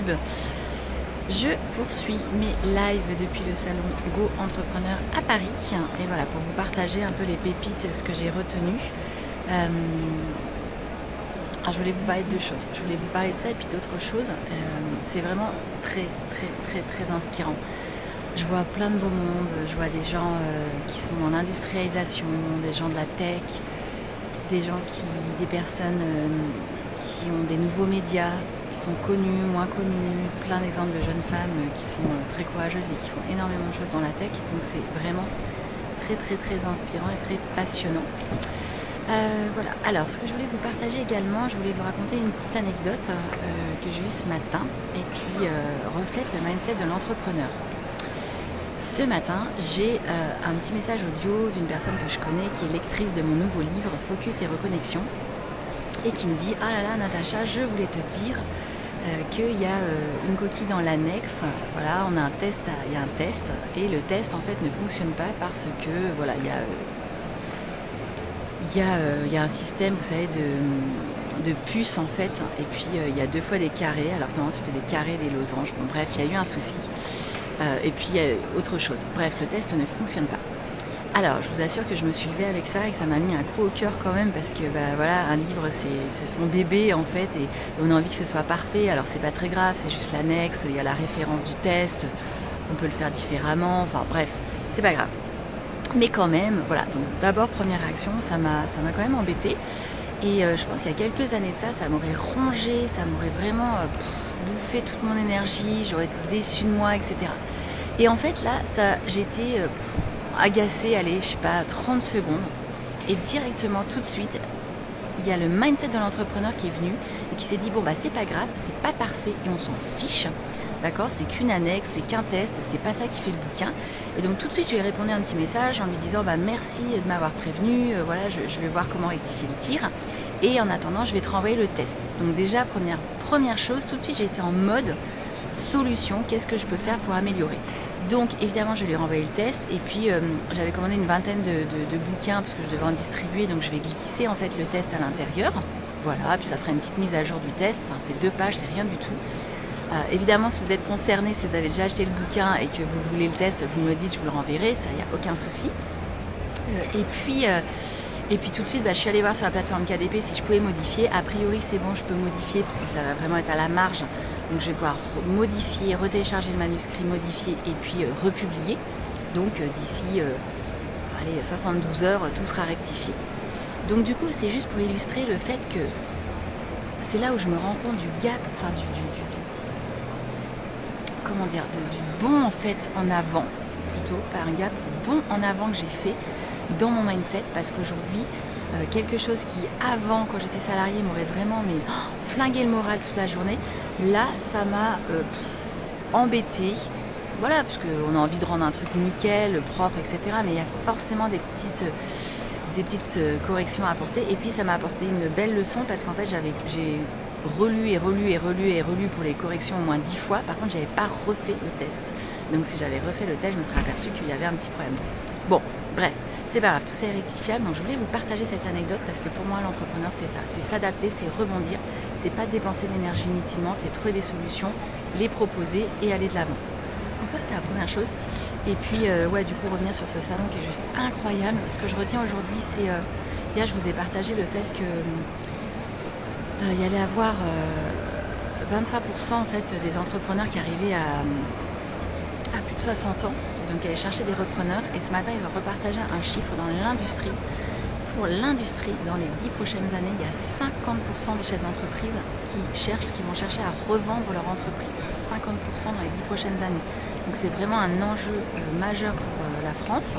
YouTube. Je poursuis mes lives depuis le salon Go Entrepreneur à Paris. Et voilà, pour vous partager un peu les pépites, ce que j'ai retenu. Alors je voulais vous parler de deux choses. Je voulais vous parler de ça et puis d'autres choses. C'est vraiment très inspirant. Je vois plein de beaux mondes. Je vois des gens qui sont en industrialisation, des gens de la tech, des personnes qui ont des nouveaux médias, qui sont connus, moins connus, plein d'exemples de jeunes femmes qui sont très courageuses et qui font énormément de choses dans la tech. Donc c'est vraiment très inspirant et très passionnant. Voilà. Alors, ce que je voulais vous partager également, je voulais vous raconter une petite anecdote que j'ai eue ce matin et qui reflète le mindset de l'entrepreneur. Ce matin, j'ai un petit message audio d'une personne que je connais qui est lectrice de mon nouveau livre Focus et Reconnexion et qui me dit « Ah là là Natacha, je voulais te dire qu'il y a une coquille dans l'annexe, voilà, on a un test, il y a un test et le test en fait ne fonctionne pas parce que voilà, il y a un système, vous savez, de puces en fait, et puis il y a 2 fois des carrés, alors que non, c'était des carrés, des losanges, bon bref, il y a eu un souci, et puis autre chose, bref, le test ne fonctionne pas. Alors, je vous assure que je me suis levée avec ça et que ça m'a mis un coup au cœur quand même, parce que voilà, un livre c'est son bébé en fait, et on a envie que ce soit parfait. Alors c'est pas très grave, c'est juste l'annexe, il y a la référence du test, on peut le faire différemment, enfin bref, c'est pas grave. Mais quand même, voilà, donc d'abord première réaction, ça m'a quand même embêtée. Et je pense qu'il y a quelques années de ça m'aurait rongé, ça m'aurait vraiment bouffé toute mon énergie, j'aurais été déçue de moi, etc. Et en fait là, j'étais agacée, allez, je sais pas, 30 secondes. Et directement, tout de suite, il y a le mindset de l'entrepreneur qui est venu et qui s'est dit, bon bah c'est pas grave, c'est pas parfait et on s'en fiche. D'accord, c'est qu'une annexe, c'est qu'un test, c'est pas ça qui fait le bouquin. Et donc tout de suite, je lui ai répondu un petit message en lui disant bah merci de m'avoir prévenu, voilà, je vais voir comment rectifier le tir. Et en attendant, je vais te renvoyer le test. Donc déjà, première chose, tout de suite, j'ai été en mode solution, qu'est-ce que je peux faire pour améliorer. Donc évidemment, je lui ai renvoyé le test et puis j'avais commandé une vingtaine de bouquins parce que je devais en distribuer, donc je vais glisser en fait le test à l'intérieur. Voilà, puis ça sera une petite mise à jour du test, enfin c'est 2 pages, c'est rien du tout. Évidemment, si vous êtes concerné, si vous avez déjà acheté le bouquin et que vous voulez le test, vous me le dites, je vous le renverrai, ça, il n'y a aucun souci. Et puis tout de suite, je suis allée voir sur la plateforme KDP si je pouvais modifier. A priori, c'est bon, je peux modifier parce que ça va vraiment être à la marge. Donc je vais pouvoir modifier, retélécharger le manuscrit, modifier et puis republier. Donc d'ici 72 heures, tout sera rectifié. Donc du coup, c'est juste pour illustrer le fait que c'est là où je me rends compte du gap, enfin du bon en fait en avant, plutôt pas un gap, bon en avant que j'ai fait dans mon mindset, parce qu'aujourd'hui quelque chose qui avant, quand j'étais salariée, m'aurait vraiment flingué le moral toute la journée, là ça m'a embêté, voilà, parce qu'on a envie de rendre un truc nickel, propre, etc. Mais il y a forcément des petites corrections à apporter. Et puis ça m'a apporté une belle leçon, parce qu'en fait j'ai relu pour les corrections au moins 10 fois. Par contre, j'avais pas refait le test. Donc si j'avais refait le test, je me serais aperçu qu'il y avait un petit problème. Bon, bref, c'est pas grave, tout ça est rectifiable. Donc je voulais vous partager cette anecdote parce que pour moi, l'entrepreneur, c'est ça, c'est s'adapter, c'est rebondir, c'est pas dépenser de l'énergie inutilement, c'est trouver des solutions, les proposer et aller de l'avant. Donc ça, c'était la première chose. Et puis, du coup, revenir sur ce salon qui est juste incroyable. Ce que je retiens aujourd'hui, c'est... hier, je vous ai partagé le fait que il y allait avoir 25% en fait des entrepreneurs qui arrivaient à plus de 60 ans, donc allaient chercher des repreneurs. Et ce matin, ils ont repartagé un chiffre dans l'industrie. Pour l'industrie, dans les 10 prochaines années, il y a 50% des chefs d'entreprise qui vont chercher à revendre leur entreprise. 50% dans les 10 prochaines années. Donc c'est vraiment un enjeu majeur pour la France.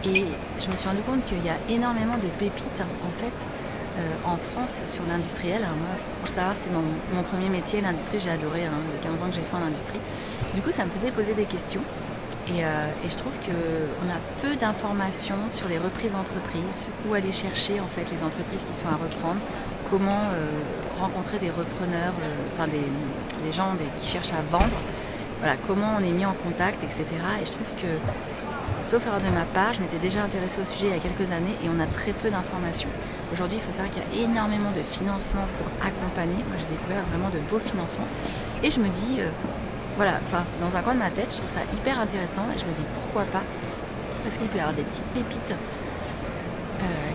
Et je me suis rendu compte qu'il y a énormément de pépites en fait en France sur l'industriel. Alors moi, pour savoir, c'est mon premier métier, l'industrie, j'ai adoré, les 15 ans que j'ai fait en industrie. Du coup, ça me faisait poser des questions. Et je trouve qu'on a peu d'informations sur les reprises d'entreprises, où aller chercher en fait les entreprises qui sont à reprendre, comment rencontrer des repreneurs, des gens qui cherchent à vendre, voilà, comment on est mis en contact, etc. Et je trouve que Sauf erreur de ma part, je m'étais déjà intéressée au sujet il y a quelques années et on a très peu d'informations. Aujourd'hui, il faut savoir qu'il y a énormément de financements pour accompagner. Moi, j'ai découvert vraiment de beaux financements. Et je me dis, voilà, enfin, c'est dans un coin de ma tête, je trouve ça hyper intéressant. Et je me dis, pourquoi pas? Parce qu'il peut y avoir des petites pépites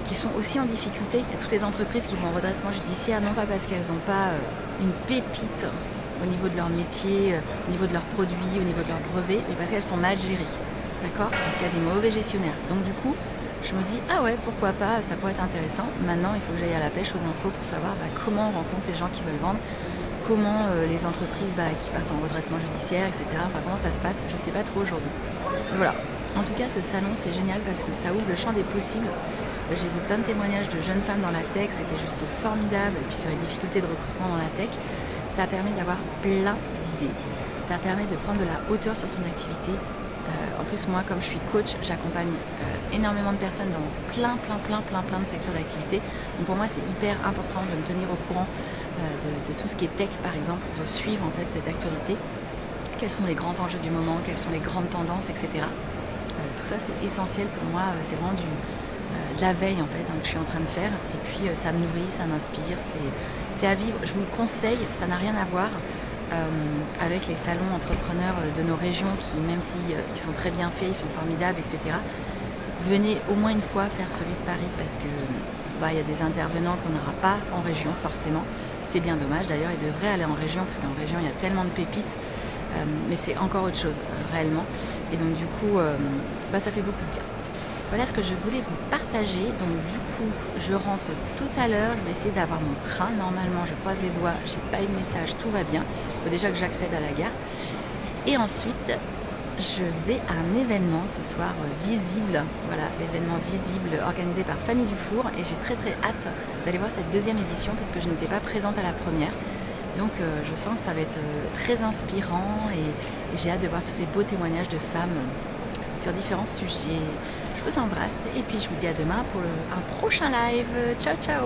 qui sont aussi en difficulté. Il y a toutes les entreprises qui vont en redressement judiciaire, non pas parce qu'elles n'ont pas une pépite au niveau de leur métier, au niveau de leurs produits, au niveau de leurs brevets, mais parce qu'elles sont mal gérées. D'accord? Parce qu'il y a des mauvais gestionnaires. Donc du coup, je me dis, ah ouais, pourquoi pas, ça pourrait être intéressant. Maintenant, il faut que j'aille à la pêche aux infos pour savoir comment on rencontre les gens qui veulent vendre, comment les entreprises qui partent en redressement judiciaire, etc. Enfin, comment ça se passe, je ne sais pas trop aujourd'hui. Voilà. En tout cas, ce salon, c'est génial parce que ça ouvre le champ des possibles. J'ai vu plein de témoignages de jeunes femmes dans la tech, c'était juste formidable. Et puis sur les difficultés de recrutement dans la tech, ça a permis d'avoir plein d'idées. Ça permet de prendre de la hauteur sur son activité. En plus, moi, comme je suis coach, j'accompagne énormément de personnes dans plein de secteurs d'activité. Donc pour moi, c'est hyper important de me tenir au courant de tout ce qui est tech, par exemple, de suivre en fait cette actualité. Quels sont les grands enjeux du moment, quelles sont les grandes tendances, etc. Tout ça, c'est essentiel pour moi. C'est vraiment de la veille en fait que je suis en train de faire. Et puis, ça me nourrit, ça m'inspire. C'est à vivre. Je vous le conseille. Ça n'a rien à voir avec les salons entrepreneurs de nos régions qui, même s'ils sont très bien faits, ils sont formidables, etc. Venez au moins une fois faire celui de Paris parce que il y a des intervenants qu'on n'aura pas en région forcément. C'est bien dommage. D'ailleurs, ils devraient aller en région parce qu'en région, il y a tellement de pépites. Mais c'est encore autre chose réellement. Et donc du coup, ça fait beaucoup de bien. Voilà ce que je voulais vous partager. Donc du coup, je rentre tout à l'heure. Je vais essayer d'avoir mon train. Normalement, je croise les doigts. J'ai pas eu de message. Tout va bien. Il faut déjà que j'accède à la gare. Et ensuite, je vais à un événement ce soir visible. Voilà, événement visible organisé par Fanny Dufour. Et j'ai très hâte d'aller voir cette deuxième édition parce que je n'étais pas présente à la première. Donc je sens que ça va être très inspirant et j'ai hâte de voir tous ces beaux témoignages de femmes sur différents sujets. Je vous embrasse et puis je vous dis à demain pour un prochain live. Ciao ciao.